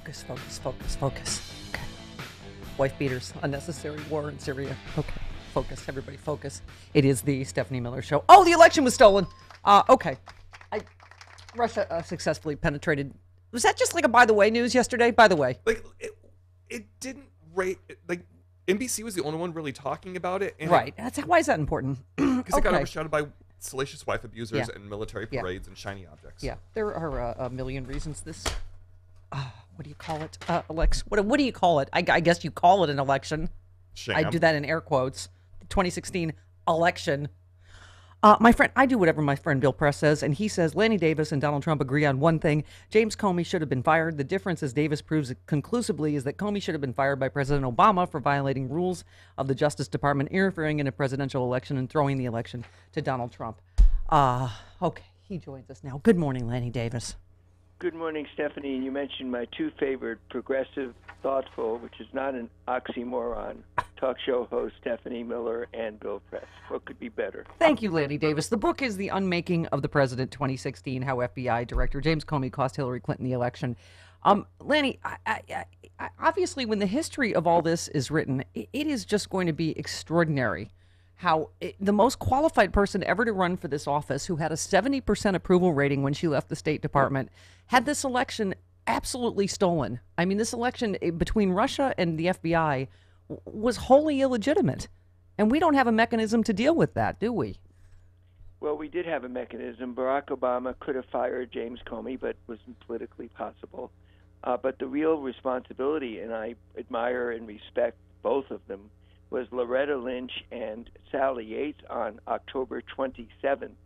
Focus, focus, focus, focus. Okay. Wife beaters, unnecessary war in Syria. Okay. Focus, everybody, focus. It is the Stephanie Miller Show. Oh, the election was stolen. Okay. Russia successfully penetrated. Was that just like a by the way news yesterday? By the way. Like, it didn't rate, like, NBC was the only one really talking about it. And right. Why is that important? Because it got overshadowed by salacious wife abusers and military parades and shiny objects. Yeah. There are a million reasons this... what do you call it, Alex? What do you call it? I guess you call it an election. Sham. I do that in air quotes. The 2016 election. My friend, I do whatever my friend Bill Press says, and he says Lanny Davis and Donald Trump agree on one thing. James Comey should have been fired. The difference, as Davis proves conclusively, is that Comey should have been fired by President Obama for violating rules of the Justice Department, interfering in a presidential election, and throwing the election to Donald Trump. Okay, he joins us now. Good morning, Lanny Davis. Good morning, Stephanie. You mentioned my two favorite, progressive, thoughtful, which is not an oxymoron, talk show host Stephanie Miller and Bill Press. What could be better? Thank you, Lanny Davis. The book is The Unmaking of the President 2016, How FBI Director James Comey Cost Hillary Clinton the Election. Lanny, I obviously, when the history of all this is written, it is just going to be extraordinary how the most qualified person ever to run for this office, who had a 70% approval rating when she left the State Department, had this election absolutely stolen. I mean, this election between Russia and the FBI was wholly illegitimate. And we don't have a mechanism to deal with that, do we? Well, we did have a mechanism. Barack Obama could have fired James Comey, but wasn't politically possible. But the real responsibility, and I admire and respect both of them, was Loretta Lynch and Sally Yates on October 27th,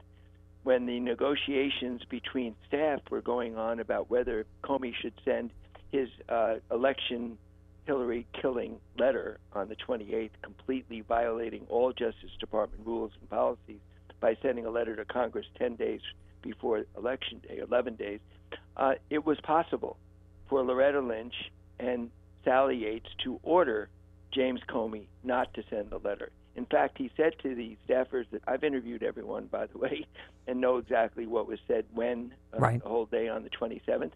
when the negotiations between staff were going on about whether Comey should send his election Hillary killing letter on the 28th, completely violating all Justice Department rules and policies by sending a letter to Congress 10 days before Election Day, 11 days. It was possible for Loretta Lynch and Sally Yates to order James Comey not to send the letter. In fact, he said to the staffers that I've interviewed everyone, by the way, and know exactly what was said when, the whole day on the 27th.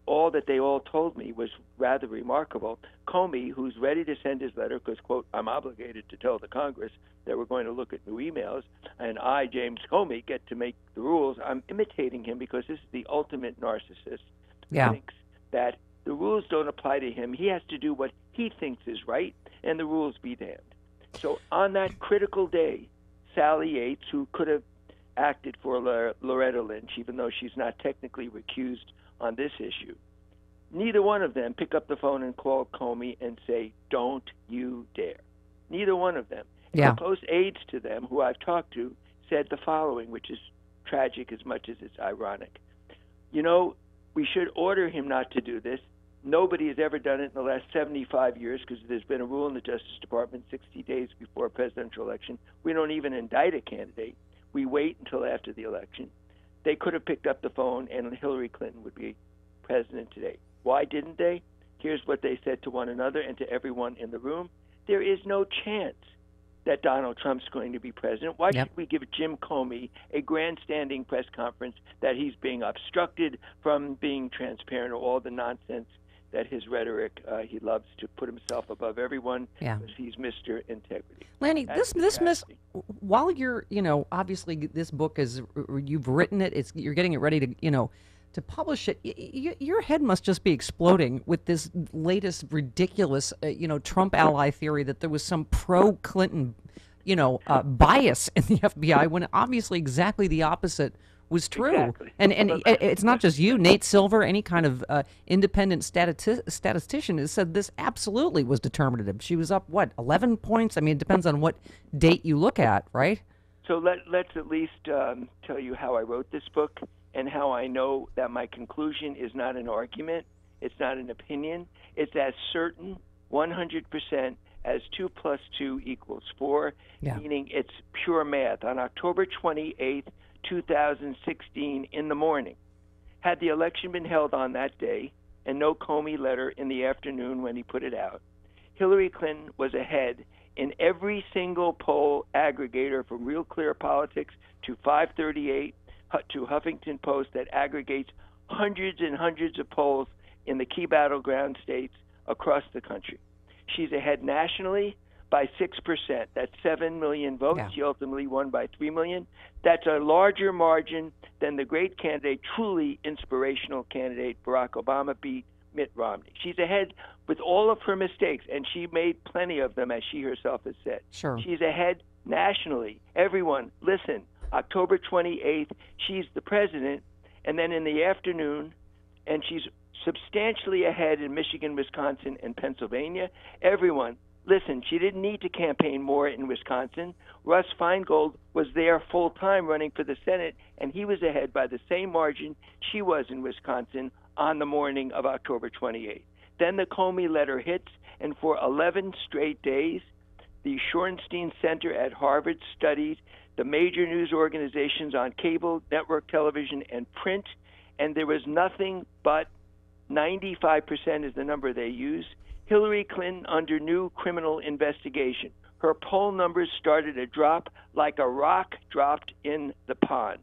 All that they all told me was rather remarkable. Comey, who's ready to send his letter because, quote, I'm obligated to tell the Congress that we're going to look at new emails, and I, James Comey, get to make the rules. I'm imitating him because this is the ultimate narcissist who thinks that the rules don't apply to him. He has to do what he thinks is right, and the rules be damned. So on that critical day, Sally Yates, who could have acted for Loretta Lynch, even though she's not technically recused on this issue, neither one of them pick up the phone and call Comey and say, don't you dare. Neither one of them. Yeah. Close aides to them, who I've talked to, said the following, which is tragic as much as it's ironic. You know, we should order him not to do this. Nobody has ever done it in the last 75 years because there's been a rule in the Justice Department 60 days before a presidential election. We don't even indict a candidate. We wait until after the election. They could have picked up the phone and Hillary Clinton would be president today. Why didn't they? Here's what they said to one another and to everyone in the room. There is no chance that Donald Trump's going to be president. Why should we give Jim Comey a grandstanding press conference that he's being obstructed from being transparent, or all the nonsense that his rhetoric, he loves to put himself above everyone because he's Mr. Integrity. Lanny, while you're, obviously this book is, you've written it, you're getting it ready to, to publish it, your head must just be exploding with this latest ridiculous, Trump ally theory that there was some pro-Clinton, bias in the FBI, when obviously exactly the opposite was true. Exactly. And it's not just you. Nate Silver, any kind of independent statistician, has said this absolutely was determinative. She was up, 11 points? I mean, it depends on what date you look at, right? So let's at least tell you how I wrote this book and how I know that my conclusion is not an argument. It's not an opinion. It's as certain 100% as 2 + 2 = 4, meaning it's pure math. On October 28th, 2016, in the morning, had the election been held on that day and no Comey letter in the afternoon when he put it out, Hillary Clinton was ahead in every single poll aggregator, from Real Clear Politics to 538 to Huffington Post, that aggregates hundreds and hundreds of polls in the key battleground states across the country. She's ahead nationally by 6%. That's 7 million votes. Yeah. She ultimately won by 3 million. That's a larger margin than the great candidate, truly inspirational candidate, Barack Obama beat Mitt Romney. She's ahead with all of her mistakes, and she made plenty of them, as she herself has said. Sure. She's ahead nationally. Everyone, listen, October 28th, she's the president, and then in the afternoon, and she's substantially ahead in Michigan, Wisconsin, and Pennsylvania. Everyone, listen, she didn't need to campaign more in Wisconsin. Russ Feingold was there full time running for the Senate, and he was ahead by the same margin she was in Wisconsin on the morning of October 28th. Then the Comey letter hits, and for 11 straight days, the Shorenstein Center at Harvard studied the major news organizations on cable, network television, and print, and there was nothing but 95% is the number they use. Hillary Clinton under new criminal investigation. Her poll numbers started to drop like a rock dropped in the pond.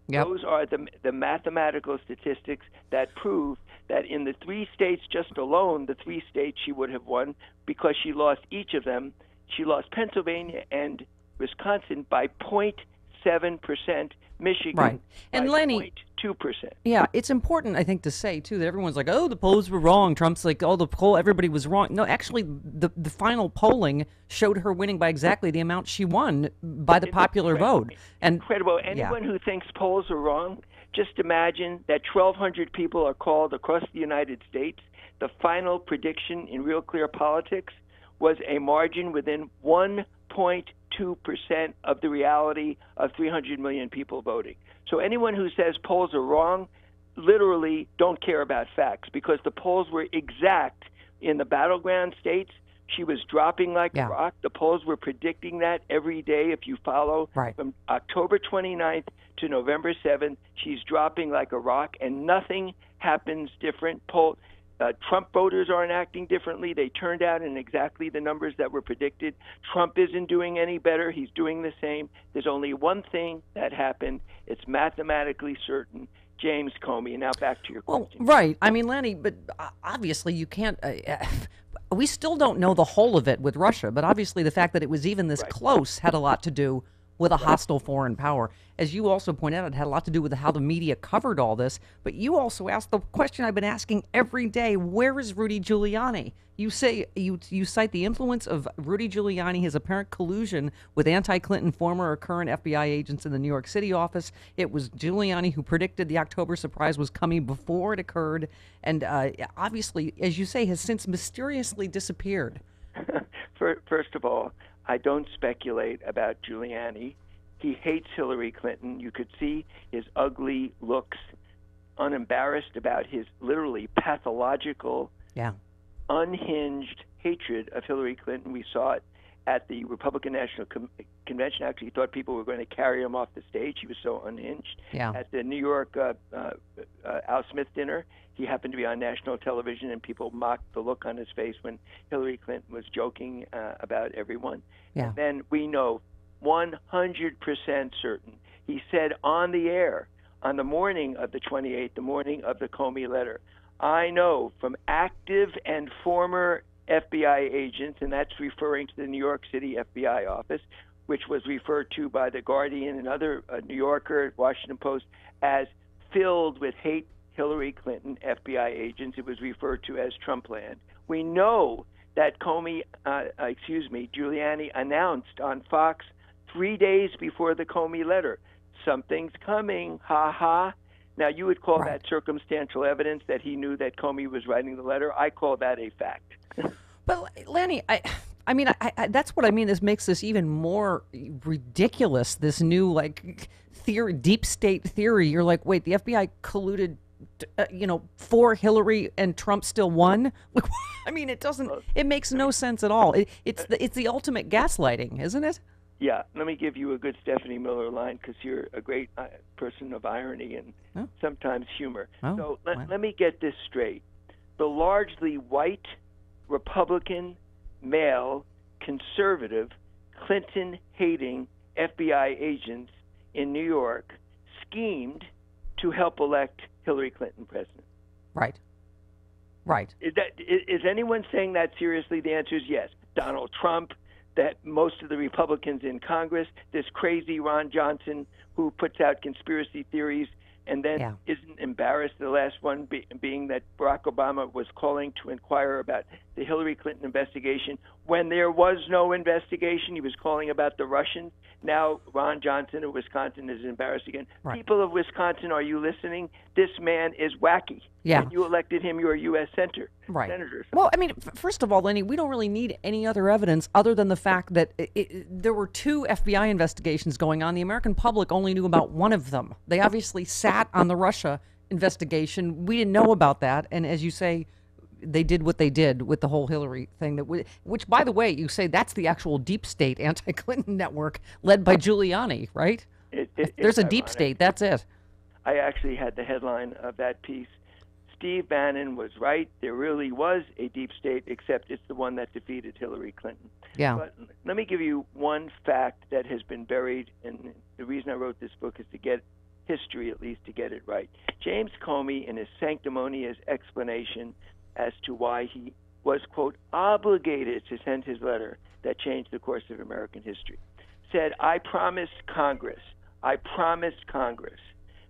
Yep. Those are the mathematical statistics that prove that in the 3 states just alone, the 3 states she would have won because she lost each of them. She lost Pennsylvania and Wisconsin by 0.7%, Michigan Right. And by Lanny, 0.2%. yeah, it's important, I think, to say, too, that everyone's like, oh, the polls were wrong. Trump's like, oh, the poll, everybody was wrong. No, actually, the final polling showed her winning by exactly the amount she won by the popular vote. And Incredible. Anyone who thinks polls are wrong, just imagine that 1,200 people are called across the United States. The final prediction in Real Clear Politics was a margin within 1.2% of the reality of 300 million people voting. So anyone who says polls are wrong literally don't care about facts, because the polls were exact in the battleground states. She was dropping like a rock. The polls were predicting that every day. If you follow from October 29th to November 7th, she's dropping like a rock, and nothing happens different. Trump voters aren't acting differently. They turned out in exactly the numbers that were predicted. Trump isn't doing any better. He's doing the same. There's only one thing that happened. It's mathematically certain. James Comey. And now back to your question. Well, right. I mean, Lanny, but obviously you can't... we still don't know the whole of it with Russia, but obviously the fact that it was even this close had a lot to do with a hostile foreign power. As you also point out, it had a lot to do with how the media covered all this. But you also asked the question I've been asking every day: where is Rudy Giuliani? You say you cite the influence of Rudy Giuliani, his apparent collusion with anti-Clinton former or current FBI agents in the New York City office. It was Giuliani who predicted the October surprise was coming before it occurred, and obviously, as you say, has since mysteriously disappeared. First of all, I don't speculate about Giuliani. He hates Hillary Clinton. You could see his ugly looks, unembarrassed about his literally pathological, unhinged hatred of Hillary Clinton. We saw it at the Republican National Convention. Actually, he thought people were going to carry him off the stage. He was so unhinged. At the New York Al Smith dinner, he happened to be on national television, and people mocked the look on his face when Hillary Clinton was joking about everyone. And then we know 100% certain. He said on the air on the morning of the 28th, the morning of the Comey letter, I know from active and former FBI agents, and that's referring to the New York City FBI office, which was referred to by The Guardian and other New Yorker, Washington Post, as filled with hate Hillary Clinton FBI agents. It was referred to as Trumpland. We know that Giuliani announced on Fox 3 days before the Comey letter, something's coming, ha ha. Now, you would call that circumstantial evidence that he knew that Comey was writing the letter. I call that a fact. But, Lanny, I mean, that's what I mean. This makes this even more ridiculous, this new, theory, deep state theory. You're like, wait, the FBI colluded, for Hillary and Trump still won? I mean, it makes no sense at all. It's the ultimate gaslighting, isn't it? Yeah, let me give you a good Stephanie Miller line, because you're a great person of irony and sometimes humor. Let me get this straight. The largely white, Republican, male, conservative, Clinton-hating FBI agents in New York schemed to help elect Hillary Clinton president. Right. Right. Is anyone saying that seriously? The answer is yes. Donald Trump, that most of the Republicans in Congress, this crazy Ron Johnson who puts out conspiracy theories and then isn't embarrassed. The last one being that Barack Obama was calling to inquire about the Hillary Clinton investigation when there was no investigation. He was calling about the Russians. Now Ron Johnson of Wisconsin is embarrassed again. Right. People of Wisconsin, are you listening? This man is wacky. Yeah. And you elected him your U.S. senator. Right. Senator. Well, I mean, first of all, Lenny, we don't really need any other evidence other than the fact that there were 2 FBI investigations going on. The American public only knew about one of them. They obviously sat on the Russia investigation. We didn't know about that. And as you say, they did what they did with the whole Hillary thing, which, by the way, you say that's the actual deep state anti-Clinton network led by Giuliani, right? There's a deep state. That's it. I actually had the headline of that piece. Steve Bannon was right. There really was a deep state, except it's the one that defeated Hillary Clinton. Yeah. But let me give you one fact that has been buried, and the reason I wrote this book is to get history, at least, to get it right. James Comey, in his sanctimonious explanation as to why he was, quote, obligated to send his letter that changed the course of American history, said, I promised Congress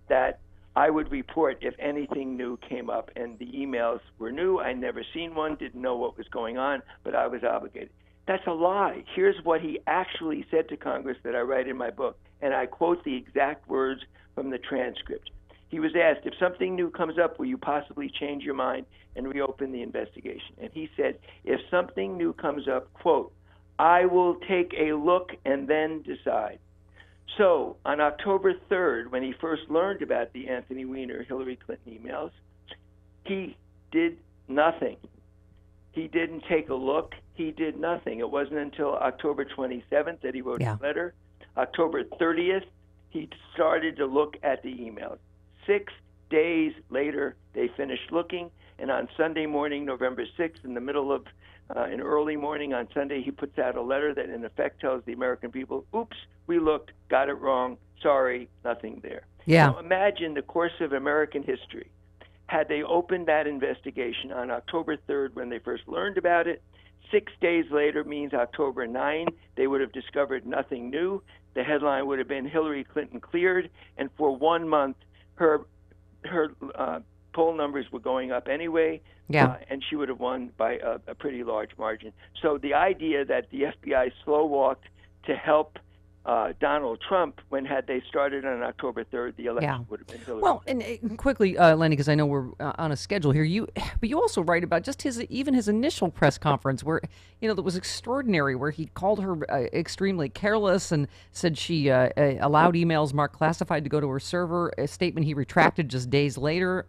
that I would report if anything new came up, and the emails were new. I never seen one, didn't know what was going on, but I was obligated. That's a lie. Here's what he actually said to Congress that I write in my book, and I quote the exact words from the transcript. He was asked, if something new comes up, will you possibly change your mind and reopen the investigation? And he said, if something new comes up, quote, I will take a look and then decide. So on October 3rd, when he first learned about the Anthony Weiner Hillary Clinton emails, he did nothing. He didn't take a look. He did nothing. It wasn't until October 27th that he wrote a letter. October 30th, he started to look at the emails. 6 days later, they finished looking, and on Sunday morning, November 6th, in the middle of an early morning on Sunday, he puts out a letter that in effect tells the American people, oops, we looked, got it wrong, sorry, nothing there. Yeah. Now imagine the course of American history. Had they opened that investigation on October 3rd when they first learned about it, 6 days later means October 9, they would have discovered nothing new. The headline would have been Hillary Clinton cleared, and for 1 month, her poll numbers were going up anyway, and she would have won by a pretty large margin. So the idea that the FBI slow-walked to help Donald Trump, when had they started on October 3rd, the election would have been Hillary. Well, and quickly, Lenny, because I know we're on a schedule here, but you also write about just his initial press conference where, that was extraordinary, where he called her extremely careless and said she allowed emails marked classified to go to her server, a statement he retracted just days later.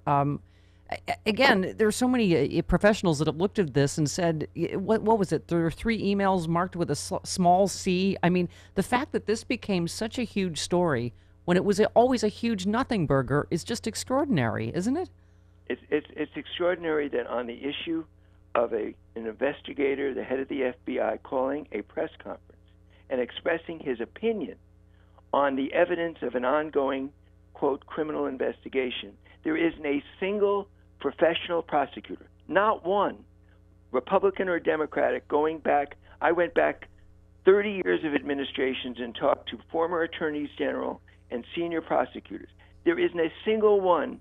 Again, there are so many professionals that have looked at this and said, what was it? There were 3 emails marked with a small c. I mean, the fact that this became such a huge story when it was always a huge nothing burger is just extraordinary, isn't it? It's extraordinary that on the issue of an investigator, the head of the FBI, calling a press conference and expressing his opinion on the evidence of an ongoing, quote, criminal investigation, there isn't a single professional prosecutor, not one, Republican or Democratic, going back. I went back 30 years of administrations and talked to former attorneys general and senior prosecutors. There isn't a single one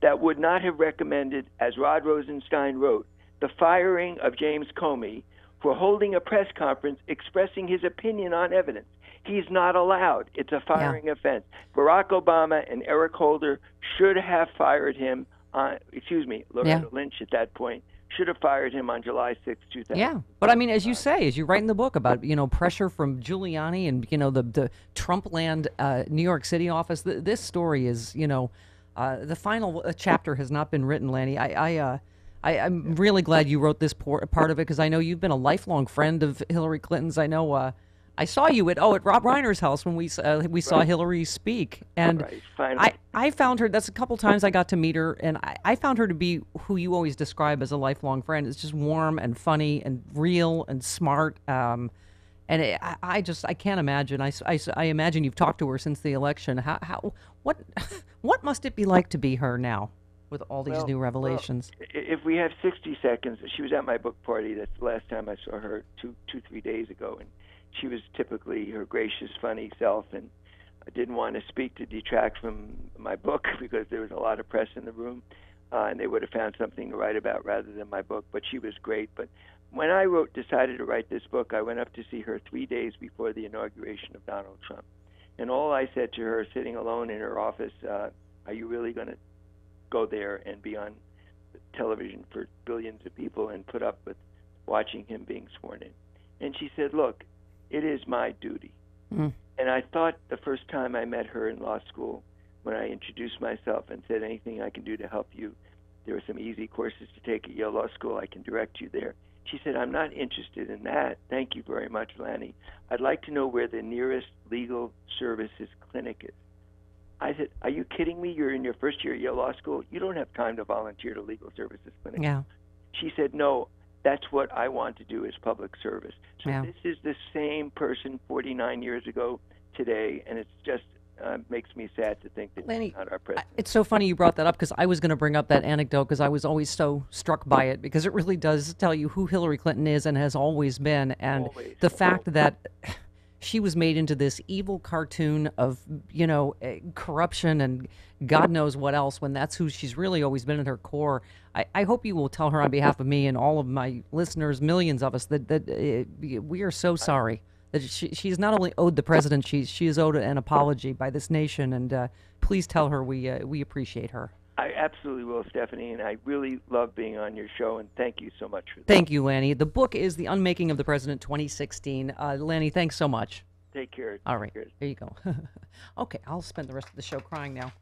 that would not have recommended, as Rod Rosenstein wrote, the firing of James Comey for holding a press conference expressing his opinion on evidence. He's not allowed. It's a firing offense. Barack Obama and Eric Holder should have fired him on, Loretta Lynch at that point, should have fired him on July 6, 2000. Yeah, but I mean, as you say, as you write in the book about, pressure from Giuliani and, the Trumpland New York City office, this story is, the final chapter has not been written, Lanny. I'm really glad you wrote this part of it, because I know you've been a lifelong friend of Hillary Clinton's. I know I saw you at Rob Reiner's house when we saw Hillary speak, and I found her. That's a couple times I got to meet her, and I found her to be who you always describe as a lifelong friend. It's just warm and funny and real and smart. And I can't imagine. I imagine you've talked to her since the election. What must it be like to be her now? with all these Well, new well, revelations. if we have 60 seconds, she was at my book party. That's the last time I saw her, 3 days ago, and she was typically her gracious, funny self, and I didn't want to speak to detract from my book because there was a lot of press in the room, and they would have found something to write about rather than my book. But she was great. But when I decided to write this book, I went up to see her 3 days before the inauguration of Donald Trump, and all I said to her, sitting alone in her office, "Are you really going to go there and be on television for billions of people and put up with watching him being sworn in?" And she said, "Look, it is my duty." Mm. And I thought the first time I met her in law school, when I introduced myself and said, "Anything I can do to help you, there are some easy courses to take at Yale Law School, I can direct you there." She said, "I'm not interested in that. Thank you very much, Lanny. I'd like to know where the nearest legal services clinic is." I said, "Are you kidding me? You're in your first year at Yale Law School. You don't have time to volunteer to legal services clinic." Yeah. She said, "No, that's what I want to do, is public service." So Yeah. this is the same person 49 years ago today, and it's just makes me sad to think that Lanny, she's not our president. it's so funny you brought that up because I was going to bring up that anecdote because I was always so struck by it because it really does tell you who Hillary Clinton is and has always been. And Always. the fact that she was made into this evil cartoon of, corruption and God knows what else when that's who she's really always been at her core. I hope you will tell her on behalf of me and all of my listeners, millions of us, that we are so sorry. That she's not only owed the president, she is owed an apology by this nation, and please tell her we appreciate her. I absolutely will, Stephanie, and I really love being on your show, and thank you so much for that. Thank you, Lanny. The book is The Unmaking of the President 2016. Lanny, thanks so much. Take care. All right, Cheers. here you go. Okay, I'll spend the rest of the show crying now.